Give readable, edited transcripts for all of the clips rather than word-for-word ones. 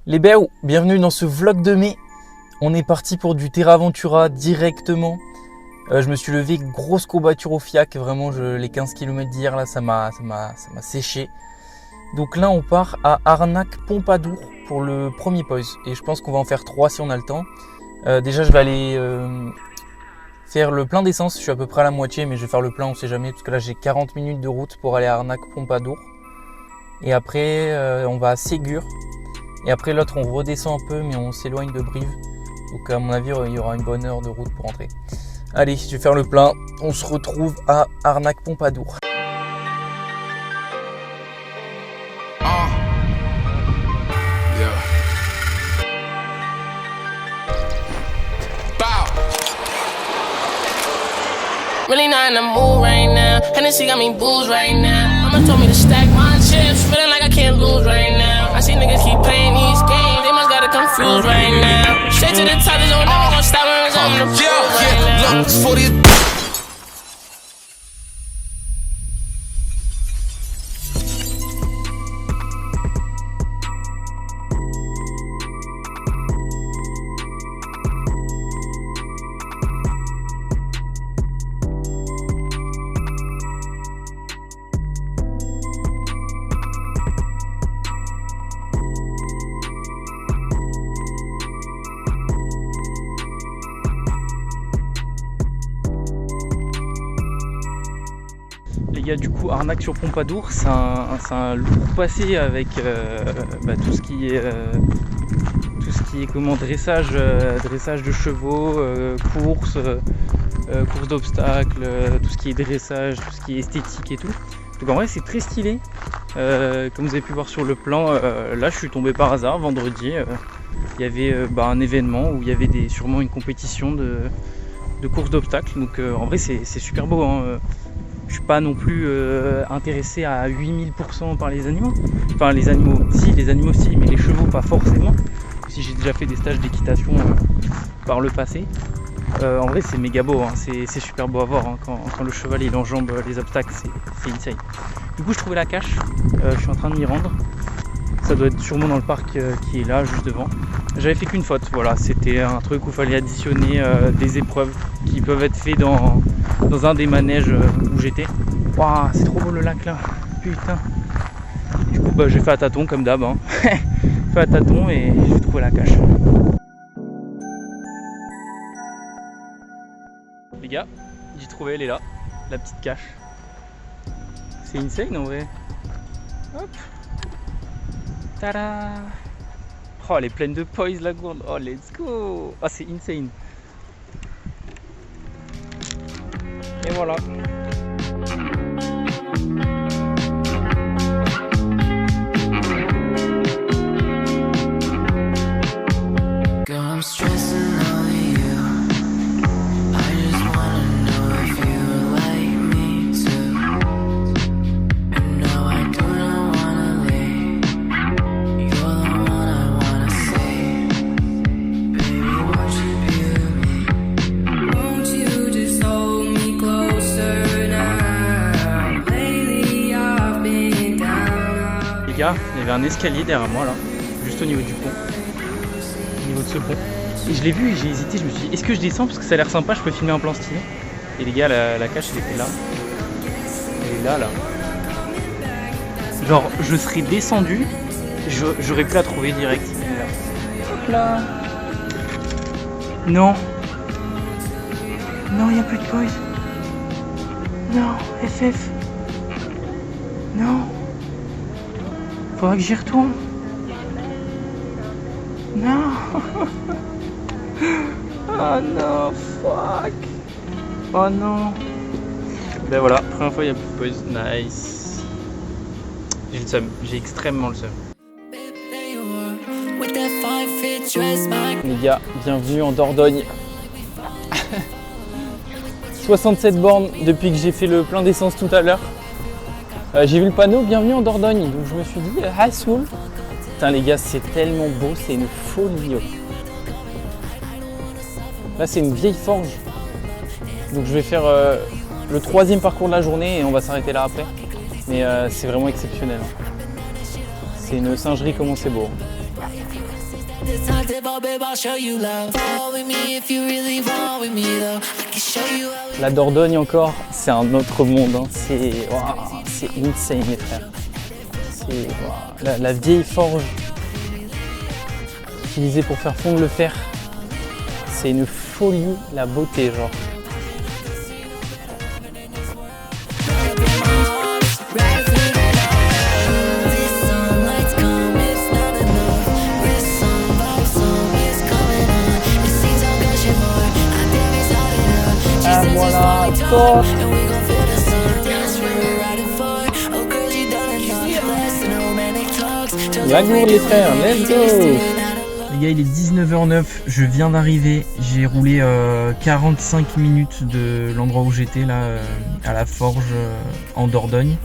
Les Béos, bienvenue dans ce vlog de mai. On est parti pour du Terra Ventura directement. Je me suis levé, grosse courbature au fiac. Vraiment, les 15 km d'hier, là, ça m'a séché. Donc là, on part à Arnaque-Pompadour pour le premier pause. Et je pense qu'on va en faire 3 si on a le temps. Déjà, je vais aller faire le plein d'essence. Je suis à peu près à la moitié, mais je vais faire le plein, on sait jamais. Parce que là, j'ai 40 minutes de route pour aller à Arnaque-Pompadour. Et après, on va à Ségur. Et après l'autre, on redescend un peu, mais on s'éloigne de Brive. Donc à mon avis, il y aura une bonne heure de route pour rentrer. Allez, je vais faire le plein. On se retrouve à Arnaque-Pompadour. Really not in the mood right now. Hennessy got me booze right now. Mama told me to stack my chips. Feeling like I can't lose right now. I see niggas keep playing these games. They must got it confused right now. Straight to the top, there's no never gonna stop when it's on the floor right now. Les gars, du coup, Arnaque sur Pompadour, c'est un lourd passé avec tout ce qui est dressage de chevaux, courses d'obstacles, tout ce qui est dressage, tout ce qui est esthétique et tout. Donc en vrai, c'est très stylé. Comme vous avez pu voir sur le plan, là, je suis tombé par hasard vendredi. Il y avait un événement où il y avait sûrement une compétition de courses d'obstacles. Donc en vrai, c'est super beau, hein. Je suis pas non plus intéressé à 8000% par les animaux. Enfin les animaux si, mais les chevaux pas forcément. Si j'ai déjà fait des stages d'équitation par le passé. En vrai c'est méga beau, hein. C'est super beau à voir, hein. Quand le cheval il enjambe les obstacles, c'est insane. Du coup je trouvais la cache, je suis en train de m'y rendre. Ça doit être sûrement dans le parc qui est là juste devant. J'avais fait qu'une faute, voilà, c'était un truc où il fallait additionner des épreuves qui peuvent être faites dans un des manèges où j'étais. Waouh, c'est trop beau le lac là, putain. Du coup j'ai fait à tâtons comme d'hab, hein. Fait à tâtons et j'ai trouvé la cache. Les gars, j'ai trouvé, elle est là, la petite cache. C'est insane en vrai. Hop. Tada! Oh, elle est pleine de poise la gourde. Oh, let's go! Ah, c'est insane. Et voilà. Il y avait un escalier derrière moi là, juste au niveau du pont, au niveau de ce pont. Et je l'ai vu et j'ai hésité, je me suis dit est-ce que je descends parce que ça a l'air sympa, je peux filmer un plan stylé. Et les gars, la cache elle était là. Elle est là. Genre je serais descendu, j'aurais pu la trouver direct. Hop là. Non. Non, il n'y a plus de poise. Non, FF. Non. Faudra que j'y retourne. Non. Oh non, fuck. Oh non. Ben voilà, première fois il n'y a plus de pause. Nice. J'ai le seum, j'ai extrêmement le seum. Les gars, bienvenue en Dordogne. 67 bornes depuis que j'ai fait le plein d'essence tout à l'heure. J'ai vu le panneau bienvenue en Dordogne, donc je me suis dit Hassoul. Putain les gars, c'est tellement beau, c'est une folie. Là c'est une vieille forge, donc je vais faire le 3e parcours de la journée et on va s'arrêter là après. Mais c'est vraiment exceptionnel. C'est une singerie comment c'est beau. La Dordogne encore, c'est un autre monde, hein. C'est insane les frères. C'est la vieille forge utilisée pour faire fondre le fer. C'est une folie, la beauté genre. Ah voilà, top. La gourde les frères, let's go. Les gars, il est 19h09, je viens d'arriver, j'ai roulé 45 minutes de l'endroit où j'étais là, à la forge en Dordogne.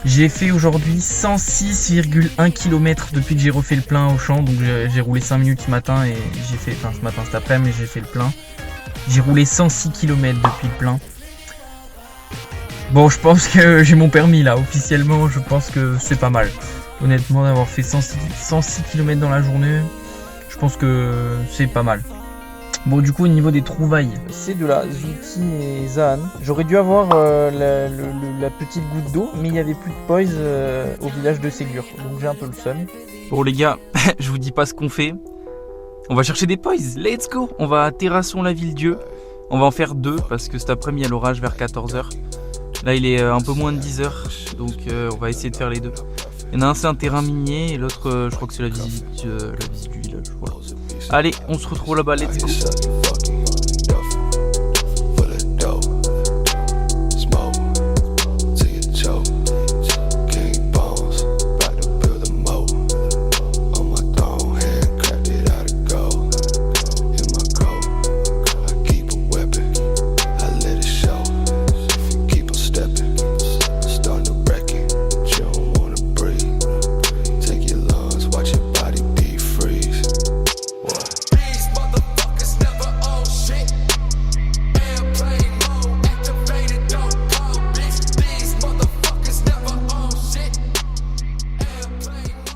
J'ai fait aujourd'hui 106,1 km depuis que j'ai refait le plein au champ, donc j'ai roulé 5 minutes ce matin et j'ai fait, enfin ce matin cet après-midi, j'ai fait le plein. J'ai roulé 106 km depuis le plein. Bon, je pense que j'ai mon permis là, officiellement, je pense que c'est pas mal. Honnêtement, d'avoir fait 106 km dans la journée, je pense que c'est pas mal. Bon, du coup, au niveau des trouvailles, c'est de la Zouti et Zaan. J'aurais dû avoir la petite goutte d'eau, mais il n'y avait plus de poise au village de Ségur, donc j'ai un peu le seum. Bon les gars, je vous dis pas ce qu'on fait. On va chercher des pois, let's go. On va à Terrasson-la-Ville-Dieu. On va en faire 2 parce que cet après-midi il y a l'orage vers 14h. Là il est un peu moins de 10h, donc on va essayer de faire les 2. Il y en a un c'est un terrain minier et l'autre je crois que c'est la visite du village. Voilà. Allez, on se retrouve là-bas, let's go.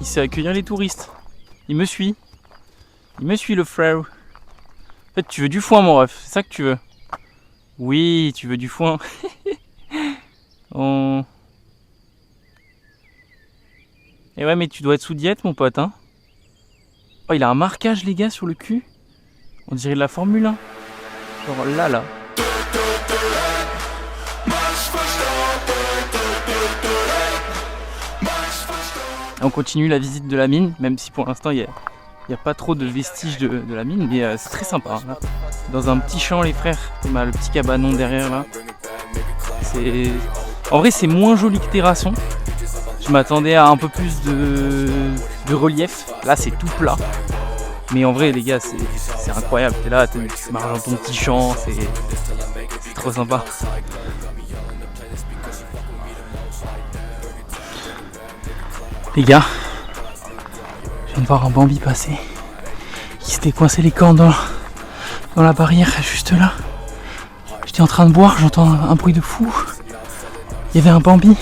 C'est accueillir les touristes. Il me suit le frère. En fait tu veux du foin mon ref, c'est ça que tu veux. Oui, tu veux du foin. Oh. Et ouais mais tu dois être sous diète mon pote hein. Oh il a un marquage les gars sur le cul. On dirait de la Formule 1. Genre là. On continue la visite de la mine, même si pour l'instant il n'y a pas trop de vestiges de la mine, mais c'est très sympa. Là. Dans un petit champ les frères, le petit cabanon derrière là. En vrai c'est moins joli que Terrasson. Je m'attendais à un peu plus de relief. Là c'est tout plat. Mais en vrai les gars c'est incroyable. T'es là, tu marches dans ton petit champ, c'est trop sympa. Les gars, je viens de voir un Bambi passer. Il s'était coincé les cornes dans la barrière juste là. J'étais en train de boire, j'entends un bruit de fou. Il y avait un Bambi.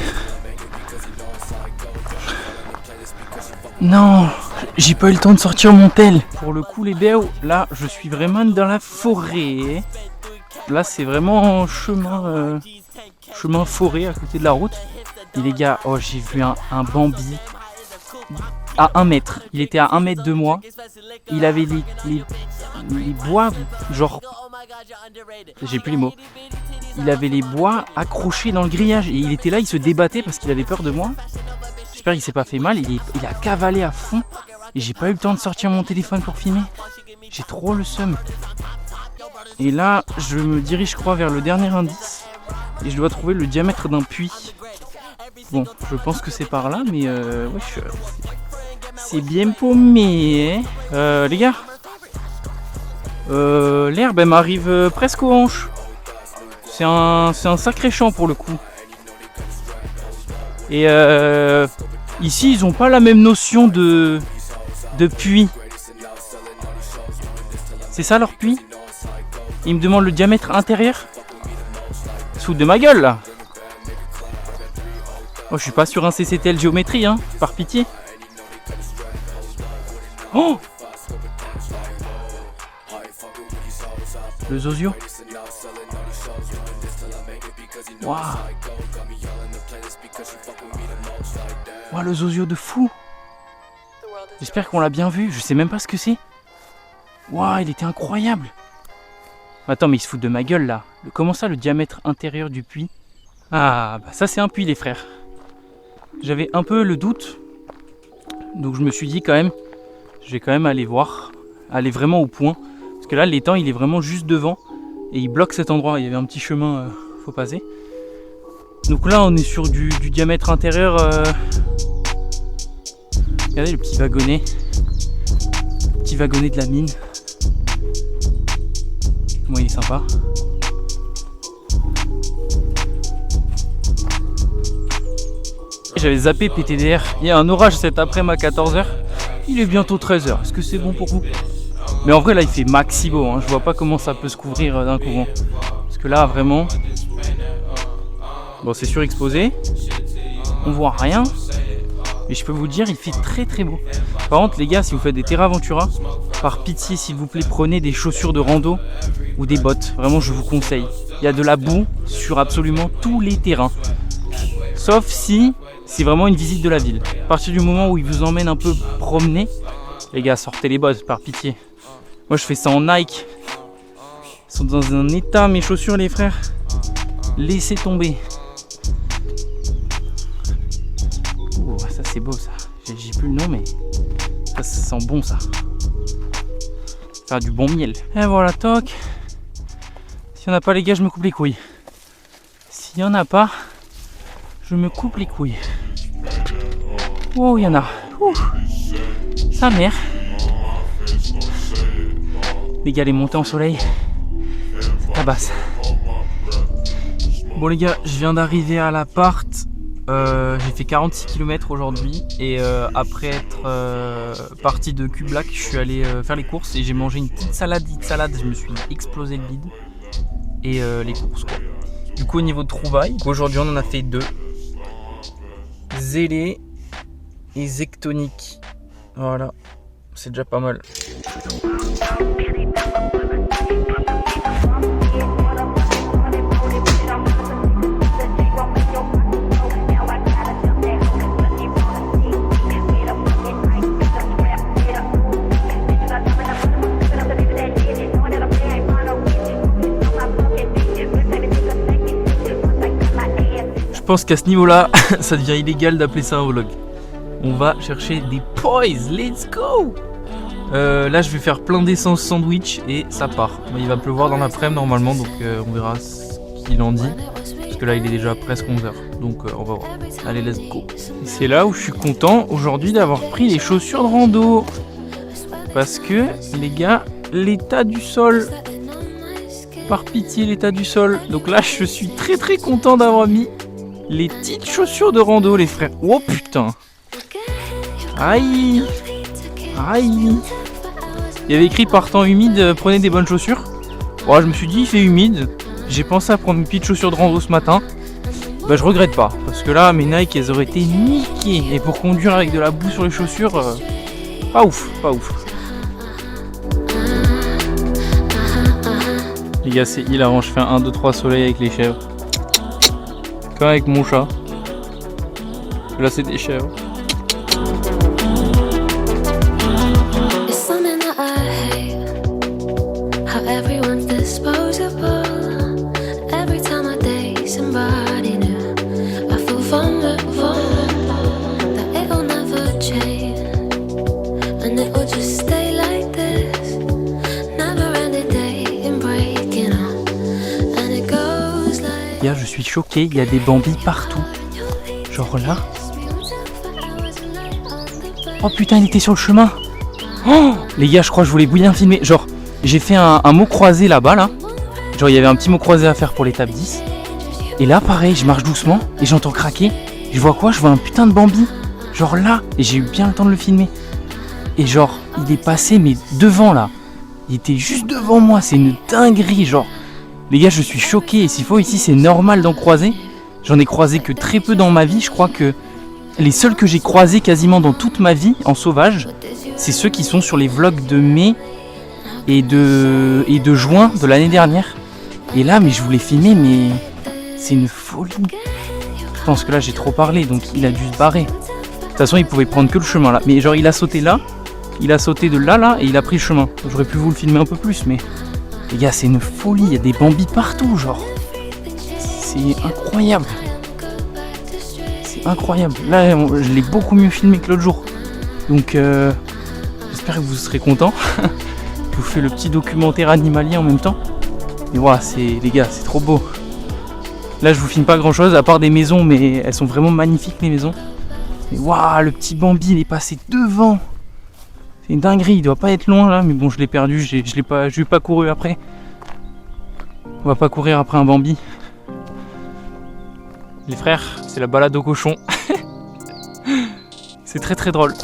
Non, j'ai pas eu le temps de sortir mon tel. Pour le coup les béos, là je suis vraiment dans la forêt. Là c'est vraiment chemin forêt à côté de la route. Et les gars, oh j'ai vu un Bambi à 1 mètre. Il était à 1 mètre de moi. Il avait les bois, genre... J'ai plus les mots. Il avait les bois accrochés dans le grillage. Et il était là, il se débattait parce qu'il avait peur de moi. J'espère qu'il s'est pas fait mal. Il a cavalé à fond. Et j'ai pas eu le temps de sortir mon téléphone pour filmer. J'ai trop le seum. Et là, je me dirige, je crois, vers le dernier indice. Et je dois trouver le diamètre d'un puits. Bon, je pense que c'est par là, mais wesh, c'est bien paumé. Les gars, l'herbe elle m'arrive presque aux hanches. C'est un sacré champ pour le coup. Et ici, ils ont pas la même notion de puits. C'est ça leur puits? Ils me demandent le diamètre intérieur. Sous de ma gueule là. Oh, je suis pas sur un CCTL géométrie, hein, par pitié. Oh, Le Zozio. Waouh. Waouh, le Zozio de fou. J'espère qu'on l'a bien vu, je sais même pas ce que c'est. Waouh, il était incroyable. Attends, mais il se fout de ma gueule là. Comment ça, le diamètre intérieur du puits? Ah, bah ça c'est un puits les frères. J'avais un peu le doute. Donc je me suis dit quand même, je vais quand même aller voir, aller vraiment au point. Parce que là l'étang il est vraiment juste devant et il bloque cet endroit. Il y avait un petit chemin, faut passer. Donc là on est sur du diamètre intérieur. Regardez le petit wagonnet. Le petit wagonnet de la mine. Moi il est sympa. J'avais zappé PTDR. Il y a un orage cet après-midi à 14h. Il est bientôt 13h. Est-ce que c'est bon pour vous? Mais en vrai là il fait maxi beau. Hein. Je vois pas comment ça peut se couvrir d'un courant. Parce que là vraiment. Bon c'est surexposé. On voit rien. Et je peux vous dire il fait très très beau. Par contre les gars, si vous faites des Terra Ventura, par pitié s'il vous plaît prenez des chaussures de rando ou des bottes. Vraiment je vous conseille. Il y a de la boue sur absolument tous les terrains. Sauf si c'est vraiment une visite de la ville. À partir du moment où ils vous emmènent un peu promener, les gars, sortez les bottes par pitié. Moi, je fais ça en Nike. Ils sont dans un état, mes chaussures, les frères. Laissez tomber. Oh, ça, c'est beau, ça. J'ai plus le nom, mais ça sent bon, ça. Faire du bon miel. Et voilà, toc. S'il n'y en a pas, les gars, je me coupe les couilles. S'il n'y en a pas, je me coupe les couilles. Oh, il y en a. Ouh. Sa mère. Les gars, les montées en soleil, ça tabasse. Bon les gars, je viens d'arriver à l'appart. J'ai fait 46 km aujourd'hui. Et après être parti de Q-Black, je suis allé faire les courses. Et j'ai mangé une petite salade. Je me suis explosé le bide. Et les courses quoi. Du coup au niveau de trouvailles, aujourd'hui on en a fait 2. Zélé et Zectonique. Voilà, c'est déjà pas mal. Je pense qu'à ce niveau-là, ça devient illégal d'appeler ça un vlog. On va chercher des poys, let's go! Là, je vais faire plein d'essence sandwich et ça part. Il va pleuvoir dans l'après-midi normalement, donc on verra ce qu'il en dit. Parce que là, il est déjà presque 11h, donc on va voir. Allez, let's go! Et c'est là où je suis content aujourd'hui d'avoir pris les chaussures de rando. Parce que, les gars, l'état du sol... Par pitié, l'état du sol. Donc là, je suis très très content d'avoir mis les petites chaussures de rando, les frères. Oh putain! Aïe! Aïe! Il y avait écrit par temps humide, prenez des bonnes chaussures. Bon, je me suis dit, il fait humide. J'ai pensé à prendre une petite chaussure de rando ce matin. Bah, je regrette pas. Parce que là, mes Nike, elles auraient été niquées. Et pour conduire avec de la boue sur les chaussures, pas ouf, pas ouf. Les gars, c'est hilarant. Je fais un 1, 2, 3 soleil avec les chèvres. Comme avec mon chat. Là, c'est des chèvres. Je suis choqué, il y a des bambis partout. Genre là. Oh putain, il était sur le chemin. Oh les gars, je crois que je voulais bien filmer. Genre, j'ai fait un mot croisé là-bas, là. Genre, il y avait un petit mot croisé à faire pour l'étape 10. Et là, pareil, je marche doucement et j'entends craquer. Je vois quoi? Je vois un putain de bambi. Genre là. Et j'ai eu bien le temps de le filmer. Et genre, il est passé, mais devant là. Il était juste devant moi. C'est une dinguerie, genre. Les gars, je suis choqué. Et s'il faut, ici, c'est normal d'en croiser. J'en ai croisé que très peu dans ma vie. Je crois que les seuls que j'ai croisés quasiment dans toute ma vie en sauvage, c'est ceux qui sont sur les vlogs de mai et de juin de l'année dernière. Et là, mais je voulais filmer, mais c'est une folie. Je pense que là, j'ai trop parlé, donc il a dû se barrer. De toute façon, il pouvait prendre que le chemin là. Mais genre, il a sauté là, il a sauté de là, et il a pris le chemin. J'aurais pu vous le filmer un peu plus, mais les gars, c'est une folie. Il y a des bambis partout, genre. C'est incroyable. C'est incroyable. Là, je l'ai beaucoup mieux filmé que l'autre jour. Donc, j'espère que vous serez contents. Je vous fais le petit documentaire animalier en même temps. Et voilà, les gars, c'est trop beau. Là, je vous filme pas grand chose à part des maisons, mais elles sont vraiment magnifiques les maisons. Et waouh, le petit Bambi, il est passé devant. C'est une dinguerie, il doit pas être loin là, mais bon, je l'ai perdu, je l'ai pas couru après. On va pas courir après un Bambi. Les frères, c'est la balade au cochon. C'est très très drôle.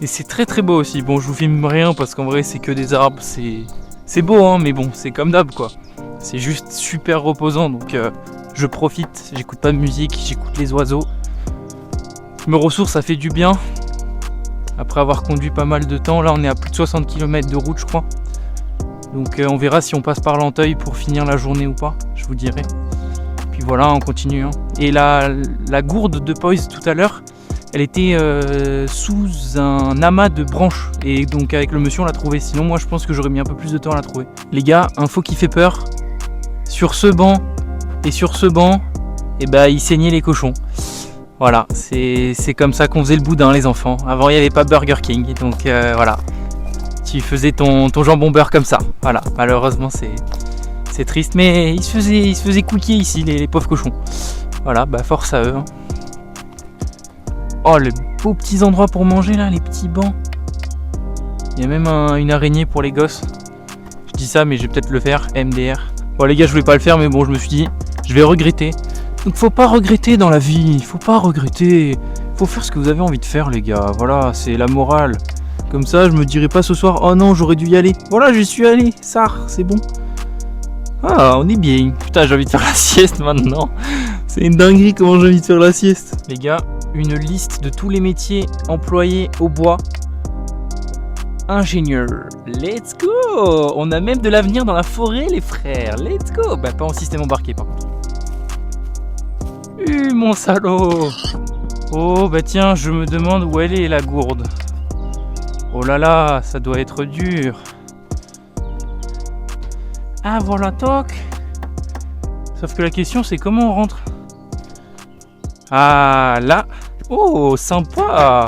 Et c'est très très beau aussi. Bon, je vous filme rien parce qu'en vrai, c'est que des arbres. C'est beau, hein, mais bon, c'est comme d'hab quoi. C'est juste super reposant, donc je profite. J'écoute pas de musique, j'écoute les oiseaux. Je me ressource, ça fait du bien. Après avoir conduit pas mal de temps, là on est à plus de 60 km de route, je crois. Donc on verra si on passe par Lanteuil pour finir la journée ou pas, je vous dirai. Puis voilà, on continue. Hein. Et la gourde de Poise tout à l'heure, elle était sous un amas de branches. Et donc avec le monsieur on l'a trouvé. Sinon moi je pense que j'aurais mis un peu plus de temps à la trouver. Les gars, info qui fait peur. Sur ce banc et sur ce banc, et ben ils saignaient les cochons. Voilà, c'est comme ça qu'on faisait le boudin les enfants. Avant il n'y avait pas Burger King. Donc voilà. Tu faisais ton jambon beurre comme ça. Voilà, malheureusement c'est triste. Mais ils se faisaient cookier ici les pauvres cochons. Voilà, bah force à eux. Hein. Oh, les beaux petits endroits pour manger là, les petits bancs. Il y a même une araignée pour les gosses. Je dis ça, mais je vais peut-être le faire, MDR. Bon les gars, je voulais pas le faire, mais bon, je me suis dit, je vais regretter. Donc faut pas regretter dans la vie, faut pas regretter. Faut faire ce que vous avez envie de faire les gars, voilà, c'est la morale. Comme ça, je me dirai pas ce soir, oh non, j'aurais dû y aller. Voilà, j'y suis allé, ça, c'est bon. Ah, on est bien. Putain, j'ai envie de faire la sieste maintenant. C'est une dinguerie comment j'ai envie de faire la sieste. Les gars, une liste de tous les métiers employés au bois. Ingénieur, let's go. On a même de l'avenir dans la forêt les frères, let's go. Bah pas en système embarqué par contre. Mon salaud. Oh bah tiens, je me demande où elle est la gourde. Oh là là, ça doit être dur. Ah voilà, toc. Sauf que la question c'est comment on rentre. Ah là. Oh, sympa.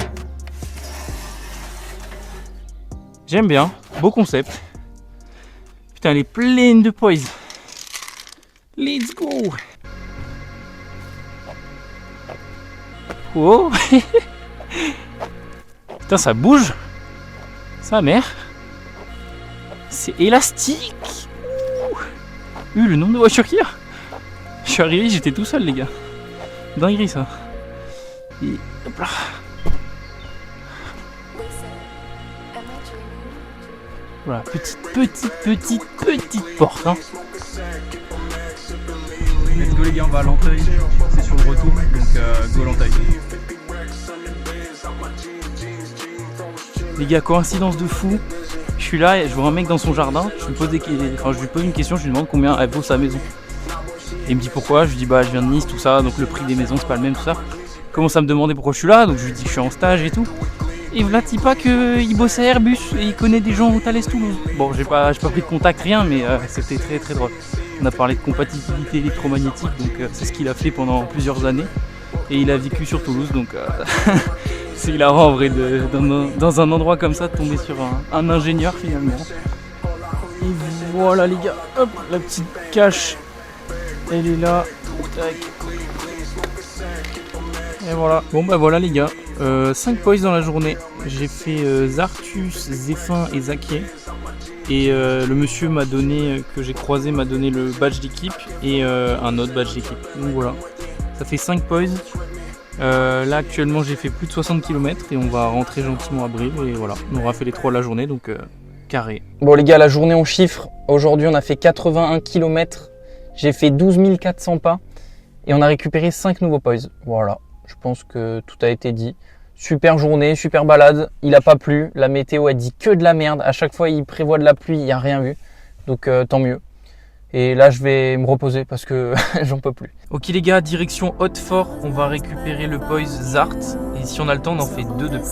J'aime bien, beau concept. Putain, elle est pleine de poise. Let's go. Oh. Putain, ça bouge. Sa mère. C'est élastique. Le nombre de voitures qu'il y a. Je suis arrivé, j'étais tout seul les gars. Dinguerie ça. Et hop là. Voilà, petite porte. Hein. Let's go les gars, on va à Lanteuil. C'est sur le retour, donc go Lanteuil. Les gars, coïncidence de fou. Je suis là et je vois un mec dans son jardin. Je lui pose une question, je lui demande combien elle vaut sa maison. Et il me dit pourquoi. Je lui dis bah je viens de Nice, tout ça, donc le prix des maisons c'est pas le même, tout ça. Il commence à me demander pourquoi je suis là, donc je lui dis que je suis en stage et tout. Et voilà, dis pas qu'il bosse à Airbus et il connaît des gens au Thalès Toulouse. Bon, j'ai pas pris de contact, rien, mais c'était très très drôle. On a parlé de compatibilité électromagnétique, donc c'est ce qu'il a fait pendant plusieurs années. Et il a vécu sur Toulouse, donc c'est hilarant en vrai dans un endroit comme ça de tomber sur un ingénieur finalement. Et voilà les gars, hop, la petite cache, elle est là. Tac. Et voilà. Bon bah voilà les gars, 5 poise dans la journée. J'ai fait Zartus, Zéphine et Zakier. Et le monsieur que j'ai croisé m'a donné le badge d'équipe et un autre badge d'équipe. Donc voilà, ça fait 5 poise. Là actuellement j'ai fait plus de 60 km et on va rentrer gentiment à Brive et voilà, on aura fait les 3 de la journée donc carré. Bon les gars, la journée on chiffre, aujourd'hui on a fait 81 km, j'ai fait 12 400 pas et on a récupéré 5 nouveaux poise. Voilà, je pense que tout a été dit. super journée, super balade. Il a pas plu, la météo a dit que de la merde. À chaque fois, il prévoit de la pluie, il n'y a rien vu. Donc tant mieux. Et là, je vais me reposer parce que j'en peux plus. Ok les gars, direction Hautefort. On va récupérer le Poise Zart. Et si on a le temps, on en fait 2 de plus.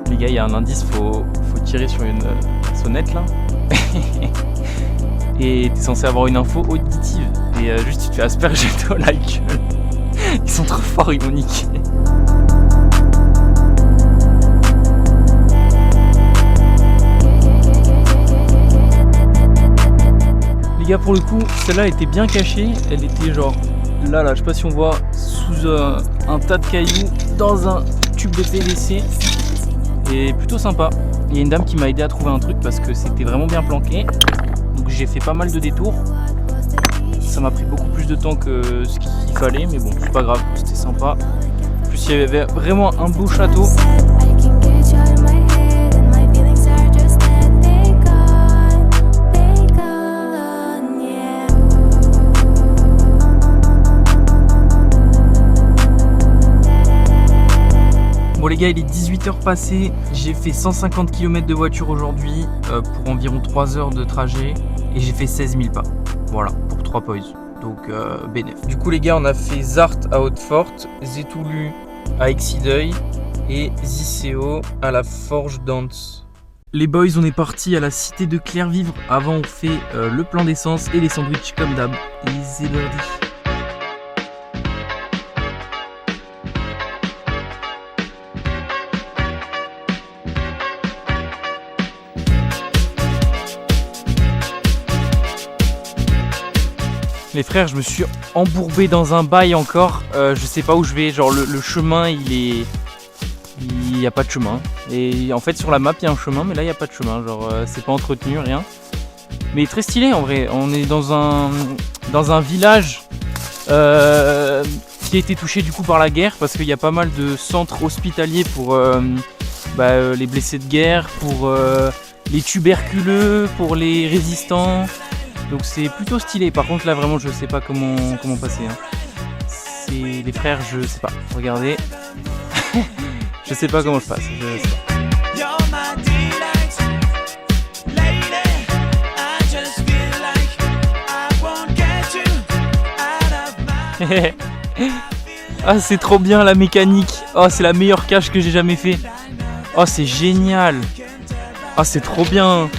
Les gars, il y a un indice, faut tirer sur une sonnette là. Et t'es censé avoir une info auditive. Et juste tu te fais asperger de la gueule. Ils sont trop forts, ils m'ont niqué. Les gars, pour le coup, celle-là était bien cachée. Elle était genre là, je sais pas si on voit, sous un tas de cailloux dans un tube de PVC. Et plutôt sympa. Il y a une dame qui m'a aidé à trouver un truc parce que c'était vraiment bien planqué. Donc j'ai fait pas mal de détours. Ça m'a pris beaucoup plus de temps que ce qu'il fallait, mais bon, c'est pas grave, c'était sympa. En plus, il y avait vraiment un beau château. Bon les gars, il est 18h passé, j'ai fait 150 km de voiture aujourd'hui pour environ 3 heures de trajet et j'ai fait 16 000 pas. Voilà, pour 3 poids. Donc bénéf. Du coup les gars, on a fait Zart à Hautefort, Zétoulu à Exideuil et Ziceo à la Forge Dance. Les boys, on est parti à la cité de Clairvivre. Avant on fait le plein d'essence et les sandwichs comme d'hab. Easy birdie. Les frères, je me suis embourbé dans un bail encore. Je sais pas où je vais. Genre le chemin, il y a pas de chemin. Et en fait sur la map il y a un chemin, mais là il y a pas de chemin. Genre c'est pas entretenu, rien. Mais très stylé en vrai. On est dans un village qui a été touché du coup par la guerre parce qu'il y a pas mal de centres hospitaliers pour les blessés de guerre, pour les tuberculeux, pour les résistants. Donc c'est plutôt stylé. Par contre là vraiment je sais pas comment passer. Hein. C'est les frères, je sais pas. Regardez. Je sais pas comment je passe. Je sais pas. Ah c'est trop bien la mécanique. Oh c'est la meilleure cache que j'ai jamais fait. Oh c'est génial. Ah c'est trop bien.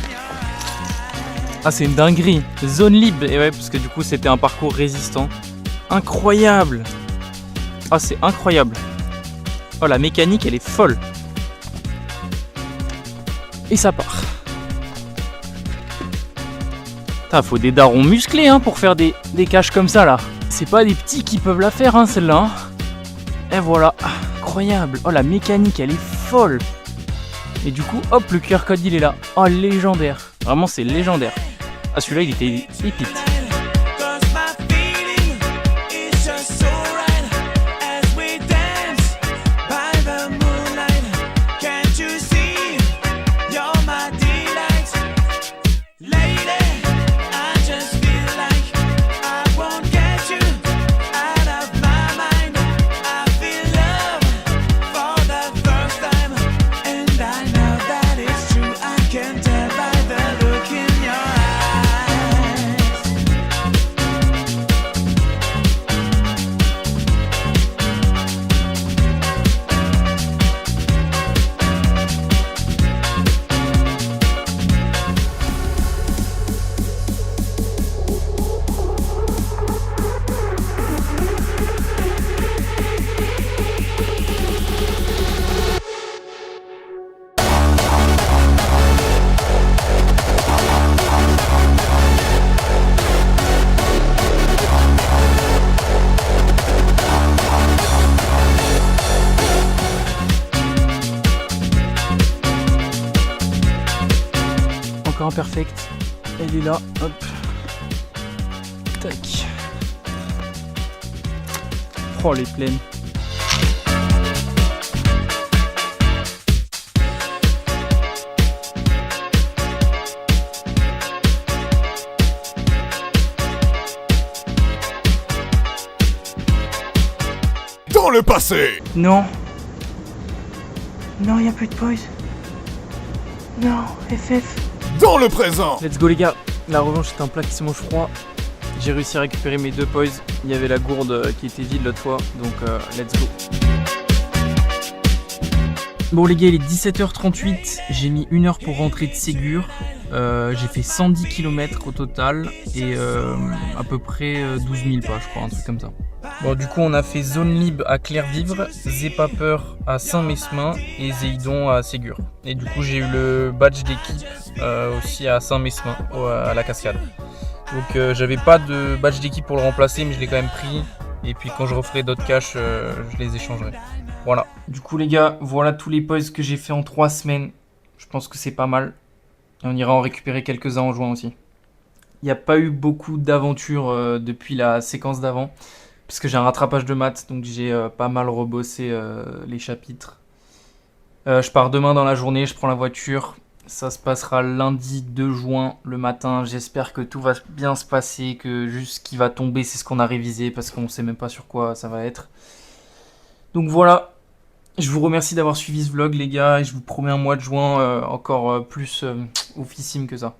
Ah c'est une dinguerie, zone libre, et ouais parce que du coup c'était un parcours résistant. Incroyable. Ah c'est incroyable. Oh la mécanique elle est folle. Et ça part. Putain, faut des darons musclés hein, pour faire des caches comme ça là. C'est pas des petits qui peuvent la faire hein, celle-là. Hein. Et voilà, incroyable. Oh la mécanique elle est folle. Et du coup hop le QR code il est là. Oh légendaire. Vraiment c'est légendaire. Ah celui-là il était épique. perfecte. Elle est là, hop. Tac. Oh, les plaines. Dans le passé. Non. Non, il n'y a plus de poise. Non, FF. Dans le présent. Let's go les gars. La revanche c'est un plat qui se mange froid. J'ai réussi à récupérer mes 2 poise. Il y avait la gourde qui était vide l'autre fois. Donc let's go. Bon les gars, il est 17h38. J'ai mis 1 heure pour rentrer de Ségur. J'ai fait 110 km au total. Et à peu près 12 000 pas je crois, un truc comme ça. Bon du coup on a fait Zone Libre à Clairvivre, Zépaper à Saint-Mesmin et Zéidon à Ségur. Et du coup j'ai eu le badge d'équipe aussi à Saint-Mesmin, à la cascade. Donc j'avais pas de badge d'équipe pour le remplacer mais je l'ai quand même pris. Et puis quand je referai d'autres caches, je les échangerai. Voilà. Du coup les gars, voilà tous les posts que j'ai fait en 3 semaines. Je pense que c'est pas mal. Et on ira en récupérer quelques-uns en juin aussi. Il n'y a pas eu beaucoup d'aventures depuis la séquence d'avant. Parce que j'ai un rattrapage de maths, donc j'ai pas mal rebossé les chapitres. Je pars demain dans la journée, je prends la voiture. Ça se passera lundi 2 juin le matin. J'espère que tout va bien se passer, que juste ce qui va tomber, c'est ce qu'on a révisé, parce qu'on sait même pas sur quoi ça va être. Donc voilà, je vous remercie d'avoir suivi ce vlog les gars, et je vous promets un mois de juin encore plus officime que ça.